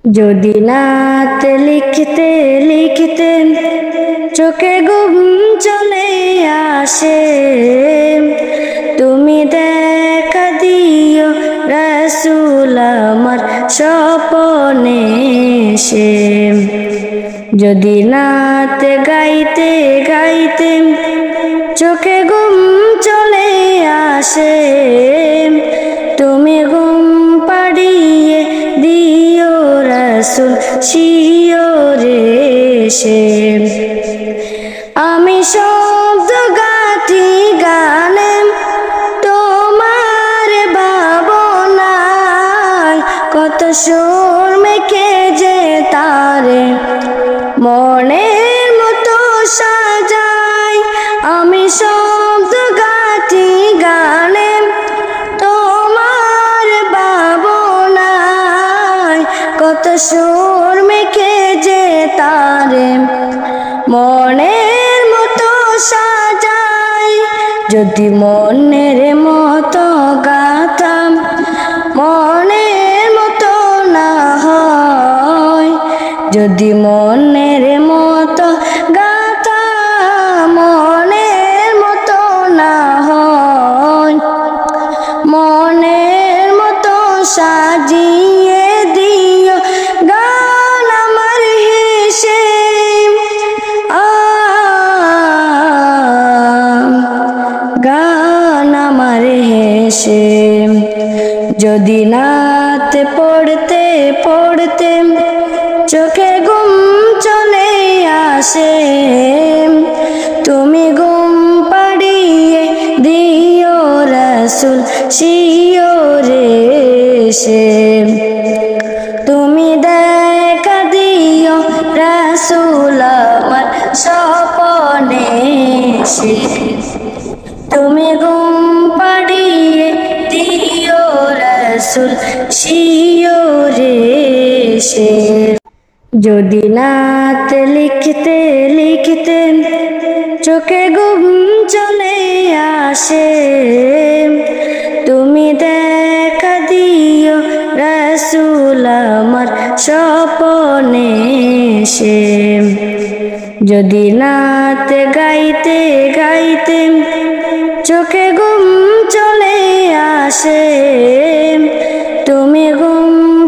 যদি নাত লিখতে লিখতে চোখে ঘুম চলে আসে, তুমি দেখা দিও রাসূল আমার স্বপ্নে এসে। যদি নাত গাইতে গাইতে চোখে ঘুম চলে আসে, তুমি ঘুম পাড়িয়ে দিও রাসূল শিয়রে এসে। আমি শব্দ গাঁথি গানে তোমার ভাবনায়, কত সুর মেখে যে তারে মনের মতো সাজাই। আমি শব্দ গাঁথি গানে তোমার ভাবনায়, কত সুর মেখে যে তারে মনের মতো সাজাই। যদি মনের মতো গাতাম মনের মতো না হয়, যদি মনের মতো গাতাম মনের মতো না হয়, মনের মতো সাজিয়ে দিও গান আমার হেসে। গান আমার হেসে। যদি নাত পড়তে পড়তে চোখে ঘুম চলে আসে, তুমি ঘুম পাড়িয়ে দিও রাসূল শিয়রে এসে। তুমি দেখা দিও রাসূল আমার স্বপ্নে এসে। তুমি ঘুম পাড়িয়ে দিও রাসূল শিয়রে এসে। যদি নাত লিখতে লিখতে চোখে ঘুম চলে আসে, তুমি দেখা দিও রাসূল আমার স্বপ্নে এসে। যদি নাত গাইতে গাইতে চোখে ঘুম চলে আসে, তুমি ঘুম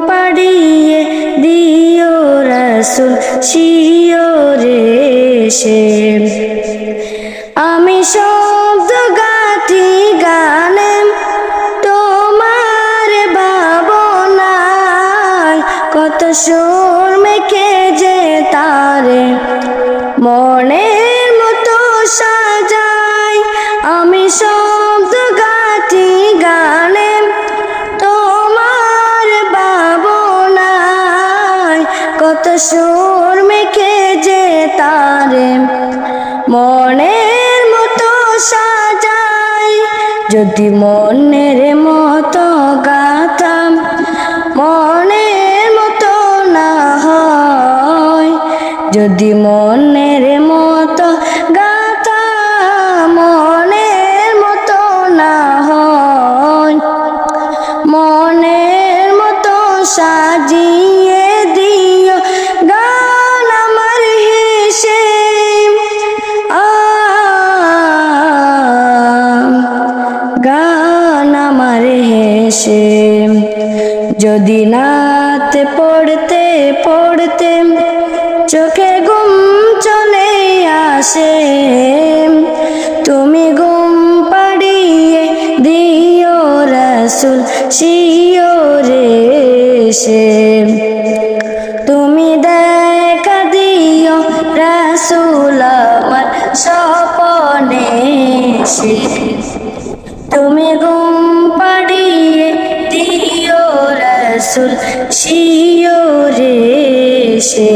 পাড়িয়ে দিও রাসূল শিয়রে এসে। আমি শব্দ গাঁথি গানে তোমার ভাবনায়, কত সুর মেখে যে তারে মনের মতো সাজাই। আমি শব্দ গাঁথি গানে তোমার ভাবনায়, কত সুর মেখে যে তারে মনের মতো সাজাই। যদি মনের মতো গাতাম মনের মতো না হয়, যদি মনের মতো গাতাম মনের মতো না হয়, মনের মতো সাজিয়ে দিও গান আমার হেসে। গান আমার হেসে। যদি নাত পড়তে পড়তে চোখে ঘুম চলে আসে, তুমি ঘুম পাড়িয়ে দিও রাসূল শিয়রে এসে। তুমি দেখা দিও রাসূল আমার স্বপ্নে এসে। তুমি ঘুম পাড়িয়ে দিও রাসূল শিয়রে এসে।